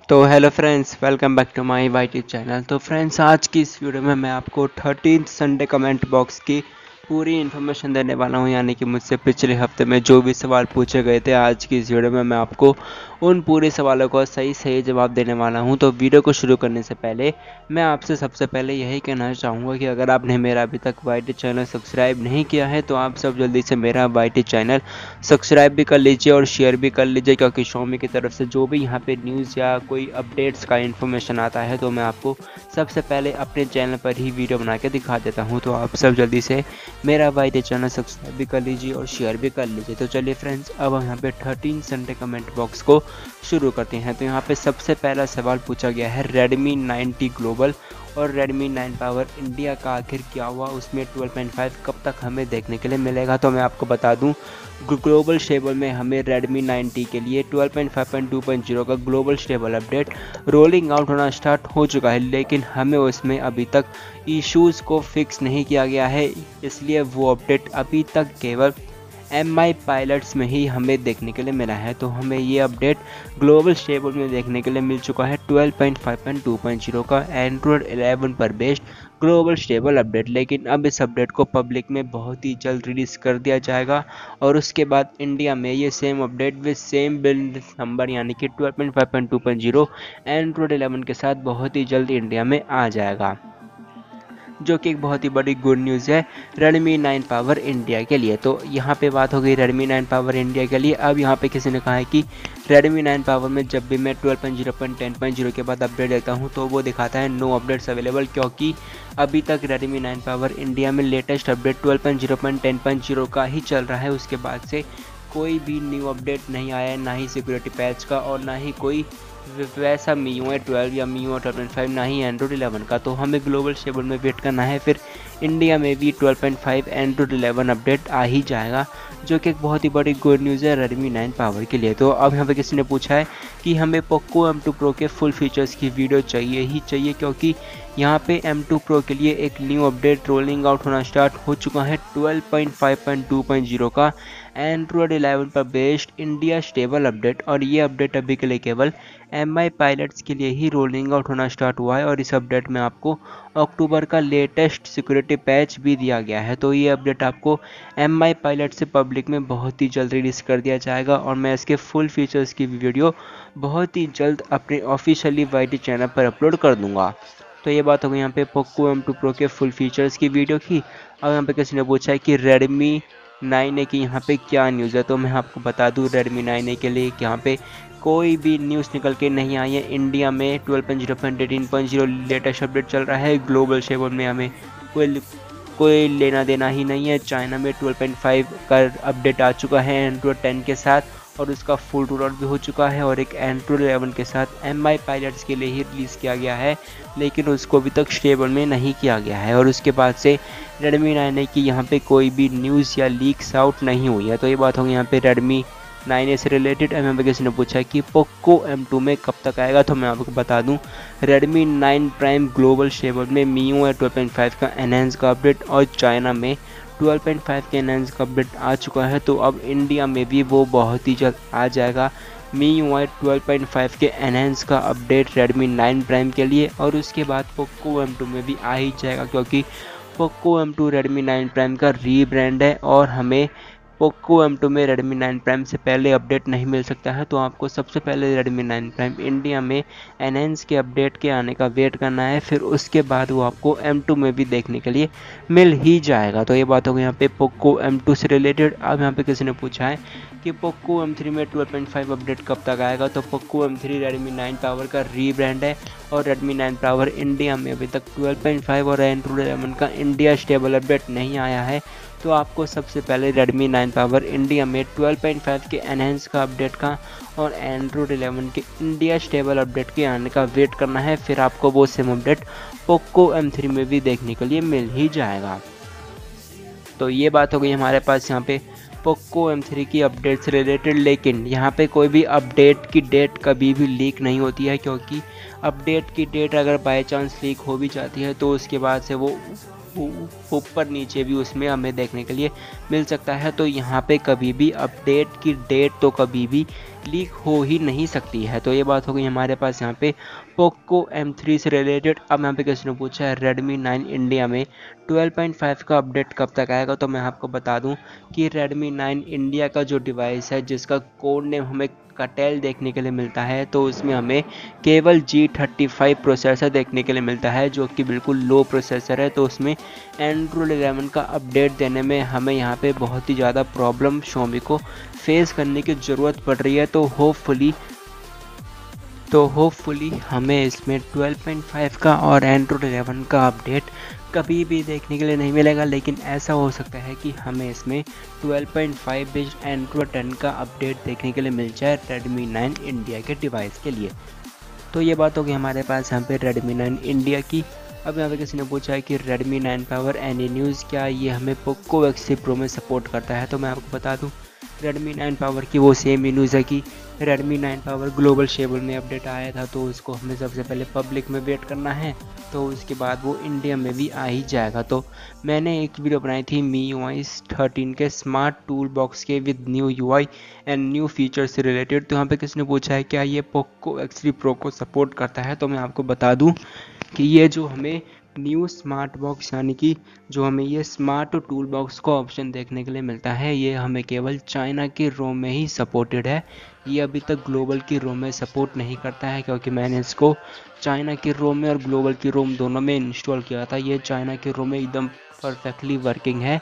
तो hello friends, welcome back to my YT channel. तो friends, आज की इस वीडियो में मैं आपको 13 संडे कमेंट बॉक्स की पूरी इन्फॉर्मेशन देने वाला हूं, यानी कि मुझसे पिछले हफ्ते में जो भी सवाल पूछे गए थे, आज की इस वीडियो में मैं आपको उन पूरे सवालों का सही जवाब देने वाला हूं। तो वीडियो को शुरू करने से पहले मैं आपसे सबसे पहले यही कहना चाहूँगा कि अगर आपने मेरा अभी तक वाईटी चैनल सब्सक्राइब नहीं किया है तो आप सब जल्दी से मेरा वाईटी चैनल सब्सक्राइब भी कर लीजिए और शेयर भी कर लीजिए, क्योंकि Xiaomi की तरफ से जो भी यहाँ पे न्यूज़ या कोई अपडेट्स का इन्फॉर्मेशन आता है तो मैं आपको सबसे पहले अपने चैनल पर ही वीडियो बना के दिखा देता हूँ। तो आप सब जल्दी से मेरा वाईटी चैनल सब्सक्राइब भी कर लीजिए और शेयर भी कर लीजिए। तो चलिए फ्रेंड्स, अब हम यहाँ पे 13 संडे कमेंट बॉक्स को शुरू करते हैं। तो यहाँ पे सबसे पहला सवाल पूछा गया है Redmi 9T ग्लोबल और Redmi 9 पावर इंडिया का आखिर क्या हुआ, उसमें 12.5 कब तक हमें देखने के लिए मिलेगा। तो मैं आपको बता दूं, ग्लोबल स्टेबल में हमें Redmi 9T के लिए 12.5.2.0 का global stable update rolling out होना स्टार्ट हो चुका है, लेकिन हमें उसमें अभी तक इश्यूज़ को फिक्स नहीं किया गया है, इसलिए वो अपडेट अभी तक केवल MI पायलट्स में ही हमें देखने के लिए मिला है। तो हमें ये अपडेट ग्लोबल स्टेबल में देखने के लिए मिल चुका है 12.5.2.0 का एंड्रॉयड 11 पर बेस्ड ग्लोबल स्टेबल अपडेट, लेकिन अब इस अपडेट को पब्लिक में बहुत ही जल्द रिलीज़ कर दिया जाएगा और उसके बाद इंडिया में ये same update with same build number यानी कि 12.5.2.0 एंड्रॉयड 11 के साथ बहुत ही जल्द इंडिया में आ जाएगा, जो कि एक बहुत ही बड़ी गुड न्यूज़ है Redmi 9 पावर इंडिया के लिए। तो यहाँ पे बात हो गई Redmi 9 पावर इंडिया के लिए। अब यहाँ पे किसी ने कहा है कि Redmi 9 पावर में जब भी मैं 12.0.10.0 के बाद अपडेट देता हूँ तो वो दिखाता है नो अपडेट्स अवेलेबल, क्योंकि अभी तक Redmi 9 पावर इंडिया में लेटेस्ट अपडेट 12.0.10.0 का ही चल रहा है। उसके बाद से कोई भी न्यू अपडेट नहीं आया है, ना ही सिक्योरिटी पैच का और ना ही कोई वैसा MIUI 12 या MIUI 12.5, ना ही एंड्रॉयड 11 का। तो हमें ग्लोबल स्टेबल में वेट करना है, फिर इंडिया में भी 12.5 एंड्रॉयड 11 अपडेट आ ही जाएगा, जो कि एक बहुत ही बड़ी गुड न्यूज़ है Redmi 9 पावर के लिए। तो अब यहाँ पे किसी ने पूछा है कि हमें Poco M2 Pro के फुल फीचर्स की वीडियो चाहिए ही चाहिए, क्योंकि यहाँ पे M2 Pro के लिए एक न्यू अपडेट रोलिंग आउट होना स्टार्ट हो चुका है 12.5.2.0 का एंड्रॉयड 11 पर बेस्ड इंडिया स्टेबल अपडेट, और ये अपडेट अभी के लिए केवल MI पायलट्स के लिए ही रोलिंग आउट होना स्टार्ट हुआ है और इस अपडेट में आपको अक्टूबर का लेटेस्ट सिक्योरिटी पैच भी दिया गया है। तो ये अपडेट आपको MI पायलट से पब्लिक में बहुत ही जल्द रिलीज़ कर दिया जाएगा और मैं इसके फुल फीचर्स की वीडियो बहुत ही जल्द अपने ऑफिशियली वाईटी चैनल पर अपलोड कर दूंगा। तो ये बात हो गई यहाँ पे Poco M2 Pro के फुल फीचर्स की वीडियो की। अब यहाँ पे किसी ने पूछा है कि Redmi 9A की यहाँ पे क्या न्यूज़ है। तो मैं आपको बता दूँ, Redmi 9A के लिए यहाँ पे कोई भी न्यूज़ निकल के नहीं आई है। इंडिया में 12.0.18.0 लेटेस्ट अपडेट चल रहा है। ग्लोबल स्टेबल में हमें कोई लेना देना ही नहीं है। चाइना में 12.5 का अपडेट आ चुका है एंड्रॉयड 10 के साथ और उसका फुल रोल आउट भी हो चुका है, और एक एंड्रॉयड 11 के साथ MI पायलट्स के लिए ही रिलीज़ किया गया है, लेकिन उसको अभी तक स्टेबल में नहीं किया गया है। और उसके बाद से Redmi 9A की यहाँ पे कोई भी न्यूज़ या लीक्स आउट नहीं हुई है। तो ये बात होगी यहाँ पे Redmi 9A से रिलेटेड। एम किसी ने पूछा है कि Poco M2 में कब तक आएगा। तो मैं आपको बता दूं, Redmi 9 प्राइम ग्लोबल स्टेबल में MIUI 12.5 का एनहेंस का अपडेट और चाइना में 12.5 के एनहेंस का अपडेट आ चुका है। तो अब इंडिया में भी वो बहुत ही जल्द आ जाएगा MIUI 12.5 के एनहेंस का अपडेट Redmi 9 प्राइम के लिए, और उसके बाद Poco M2 में भी आ ही जाएगा, क्योंकि Poco M2 Redmi 9 प्राइम का रीब्रांड है और हमें Poco M2 में Redmi 9 प्राइम से पहले अपडेट नहीं मिल सकता है। तो आपको सबसे पहले Redmi 9 प्राइम इंडिया में एनहेंस के अपडेट के आने का वेट करना है, फिर उसके बाद वो आपको M2 में भी देखने के लिए मिल ही जाएगा। तो ये बात होगी यहाँ पे Poco M2 से रिलेटेड। अब यहाँ पे किसी ने पूछा है कि Poco M3 में 12.5 अपडेट कब तक आएगा। तो Poco M3 Redmi 9 पावर का रीब्रांड है और Redmi 9 पावर इंडिया में अभी तक 12.5 और एंड्रॉयड 11 का इंडिया स्टेबल अपडेट नहीं आया है। तो आपको सबसे पहले Redmi 9 पावर इंडिया में 12.5 के एनहेंस का अपडेट का और एंड्रॉयड 11 के इंडिया स्टेबल अपडेट के आने का वेट करना है, फिर आपको वो सेम अपडेट Poco M3 में भी देखने के लिए मिल ही जाएगा। तो ये बात हो गई हमारे पास यहाँ पे Poco M3 की अपडेट से रिलेटेड। लेकिन यहाँ पे कोई भी अपडेट की डेट कभी भी लीक नहीं होती है, क्योंकि अपडेट की डेट अगर बाय चांस लीक हो भी जाती है तो उसके बाद से वो ऊपर नीचे भी उसमें हमें देखने के लिए मिल सकता है। तो यहाँ पे कभी भी अपडेट की डेट तो कभी भी लीक हो ही नहीं सकती है। तो ये बात हो गई हमारे पास यहाँ पे पोको M3 से रिलेटेड। अब यहाँ पे किसी ने पूछा है Redmi 9 इंडिया में 12.5 का अपडेट कब तक आएगा। तो मैं आपको बता दूं कि Redmi 9 इंडिया का जो डिवाइस है जिसका कोड नेम हमें कटेल देखने के लिए मिलता है, तो उसमें हमें केवल G35 प्रोसेसर देखने के लिए मिलता है जो कि बिल्कुल लो प्रोसेसर है। तो उसमें Android 11 का अपडेट देने में हमें यहाँ पे बहुत ही ज़्यादा प्रॉब्लम Xiaomi को फेस करने की ज़रूरत पड़ रही है। तो होपफुली हमें इसमें 12.5 का और Android 11 का अपडेट कभी भी देखने के लिए नहीं मिलेगा, लेकिन ऐसा हो सकता है कि हमें इसमें 12.5 बेस्ड Android 10 का अपडेट देखने के लिए मिल जाए Redmi 9 इंडिया के डिवाइस के लिए। तो ये बात होगी हमारे पास यहाँ पे Redmi 9 इंडिया की। अब यहाँ पे किसी ने पूछा है कि Redmi 9 Power एनी न्यूज़, क्या ये हमें पोको X3 Pro में सपोर्ट करता है। तो मैं आपको बता दूँ Redmi 9 Power की वो सेम ही न्यूज़ है कि Redmi 9 Power ग्लोबल शेबल में अपडेट आया था, तो उसको हमें सबसे पहले पब्लिक में वेट करना है, तो उसके बाद वो इंडिया में भी आ ही जाएगा। तो मैंने एक वीडियो बनाई थी MIUI 13 के स्मार्ट टूल बॉक्स के with new UI and new features से रिलेटेड। तो यहाँ पे किसने पूछा है क्या ये पोको X3 Pro को सपोर्ट करता है। तो मैं आपको बता दूँ कि ये जो हमें न्यू स्मार्ट बॉक्स यानी कि जो हमें ये स्मार्ट टूल बॉक्स का ऑप्शन देखने के लिए मिलता है, ये हमें केवल चाइना के रोम में ही सपोर्टेड है। ये अभी तक ग्लोबल की रोम में सपोर्ट नहीं करता है, क्योंकि मैंने इसको चाइना के रोम में और ग्लोबल की रोम दोनों में इंस्टॉल किया था। ये चाइना के रोम में एकदम परफेक्टली वर्किंग है,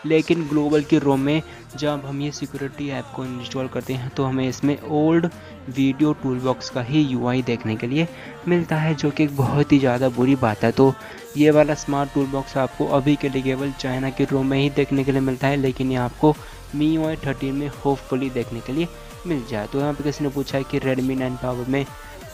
लेकिन ग्लोबल की रोम में जब हम ये सिक्योरिटी ऐप को इंस्टॉल करते हैं तो हमें इसमें ओल्ड वीडियो टूल बॉक्स का ही UI देखने के लिए मिलता है, जो कि एक बहुत ही ज़्यादा बुरी बात है। तो ये वाला स्मार्ट टूल बॉक्स आपको अभी के लिए केवल चाइना के रोम में ही देखने के लिए मिलता है, लेकिन ये आपको MIUI 13 में होपफुली देखने के लिए मिल जाए। तो यहाँ पे किसी ने पूछा है कि Redmi 9 Power में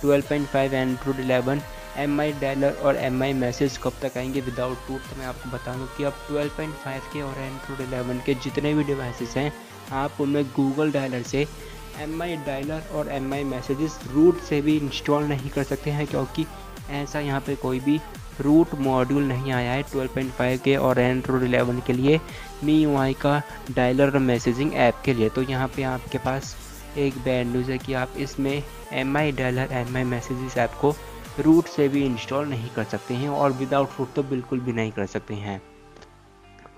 12.5 Android 11 MI डायलर और MI मैसेज कब तक आएंगे विदाउट रूट। तो मैं आपको बता दूँ कि अब 12.5 के और Android 11 के जितने भी डिवाइसेस हैं आप उनमें गूगल डायलर से MI डायलर और MI मैसेजेस रूट से भी इंस्टॉल नहीं कर सकते हैं, क्योंकि ऐसा यहाँ पे कोई भी रूट मॉड्यूल नहीं आया है 12.5 के और Android 11 के लिए MIUI का डायलर और मैसेजिंग ऐप के लिए। तो यहाँ पे आपके पास एक बैड न्यूज़ है कि आप इसमें MI dialer MI messages app को रूट से भी इंस्टॉल नहीं कर सकते हैं, और विदाउट रूट तो बिल्कुल भी नहीं कर सकते हैं।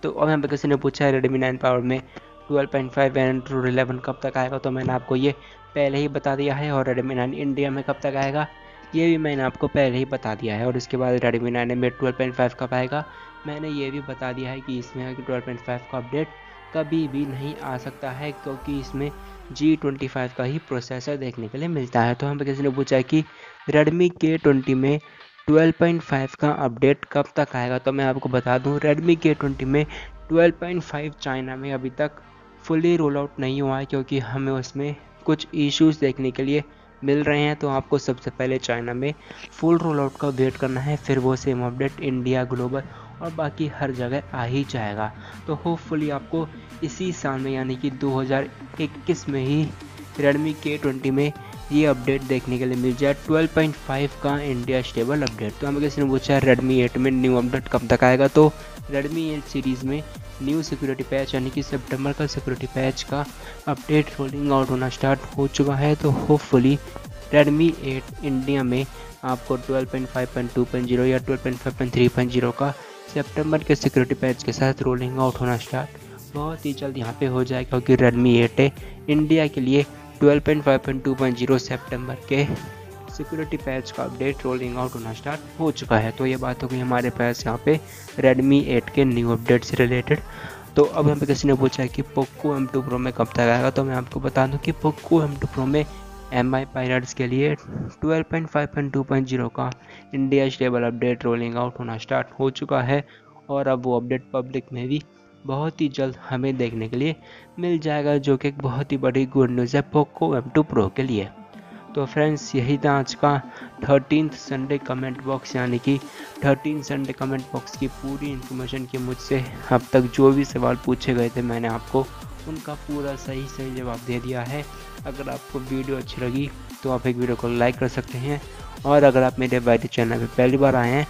तो अब यहाँ पे किसी ने पूछा है Redmi 9 Power में 12.5 Android 11 कब तक आएगा। तो मैंने आपको ये पहले ही बता दिया है, और Redmi 9 इंडिया में कब तक आएगा ये भी मैंने आपको पहले ही बता दिया है। और इसके बाद Redmi 9 में 12.5 कब आएगा मैंने ये भी बता दिया है कि इसमें 12.5 का अपडेट कभी भी नहीं आ सकता है, क्योंकि इसमें G25 का ही प्रोसेसर देखने के लिए मिलता है। तो हम किसी ने पूछा है कि Redmi K20 में 12.5 का अपडेट कब तक आएगा। तो मैं आपको बता दूं Redmi K20 में 12.5 चाइना में अभी तक फुली रोल आउट नहीं हुआ है, क्योंकि हमें उसमें कुछ इश्यूज देखने के लिए मिल रहे हैं। तो आपको सबसे पहले चाइना में फुल रोल आउट का वेट करना है, फिर वो सेम अपडेट इंडिया, ग्लोबल और बाकी हर जगह आ ही जाएगा। तो होपफुली आपको इसी साल में यानी कि 2021 में ही Redmi K20 में ये अपडेट देखने के लिए मिल जाए 12.5 का इंडिया स्टेबल अपडेट। तो हमें किसी ने पूछा है Redmi 8 में न्यू अपडेट कब तक आएगा। तो Redmi 8 सीरीज़ में न्यू सिक्योरिटी पैच यानी कि सितंबर का सिक्योरिटी पैच का अपडेट रोलिंग आउट होना स्टार्ट हो चुका है। तो होपफुली Redmi 8 इंडिया में आपको 12.5.2.0 या 12.5.3.0 का सितंबर के सिक्योरिटी पैच के साथ रोलिंग आउट होना स्टार्ट बहुत ही जल्द यहाँ पे हो जाएगा, क्योंकि Redmi 8 इंडिया के लिए 12.5.2.0 सितंबर के सिक्योरिटी पैच का अपडेट रोलिंग आउट होना स्टार्ट हो चुका है। तो ये बात हो गई हमारे पास यहाँ पे Redmi 8 के न्यू अपडेट से रिलेटेड। तो अब यहाँ पे किसी ने पूछा है कि पोको M2 Pro में कब तक आएगा। तो मैं आपको बता दूँ कि पोको M2 Pro में MI पायरेट्स के लिए 12.5.2.0 का India stable update rolling out होना स्टार्ट हो चुका है, और अब वो अपडेट पब्लिक में भी बहुत ही जल्द हमें देखने के लिए मिल जाएगा, जो कि एक बहुत ही बड़ी गुड न्यूज़ है पोको M2 Pro के लिए। तो फ्रेंड्स यही था आज का 13th संडे कमेंट बॉक्स, यानी कि 13 संडे कमेंट बॉक्स की पूरी इन्फॉर्मेशन की मुझसे अब तक जो भी सवाल पूछे गए थे मैंने आपको उनका पूरा सही जवाब दे दिया है। अगर आपको वीडियो अच्छी लगी तो आप एक वीडियो को लाइक कर सकते हैं, और अगर आप मेरे वाईटी चैनल पर पहली बार आए हैं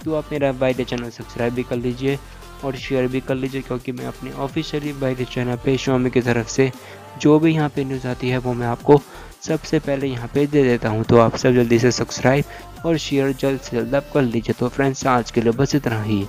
तो आप मेरा वाईटी चैनल सब्सक्राइब भी कर लीजिए और शेयर भी कर लीजिए, क्योंकि मैं अपने ऑफिशियली वाईटी चैनल पे Xiaomi की तरफ से जो भी यहाँ पे न्यूज़ आती है वो मैं आपको सबसे पहले यहाँ पे दे देता हूँ। तो आप सब जल्दी से सब्सक्राइब और शेयर जल्द से जल्द आप कर लीजिए। तो फ्रेंड्स आज के लिए बस इतना ही।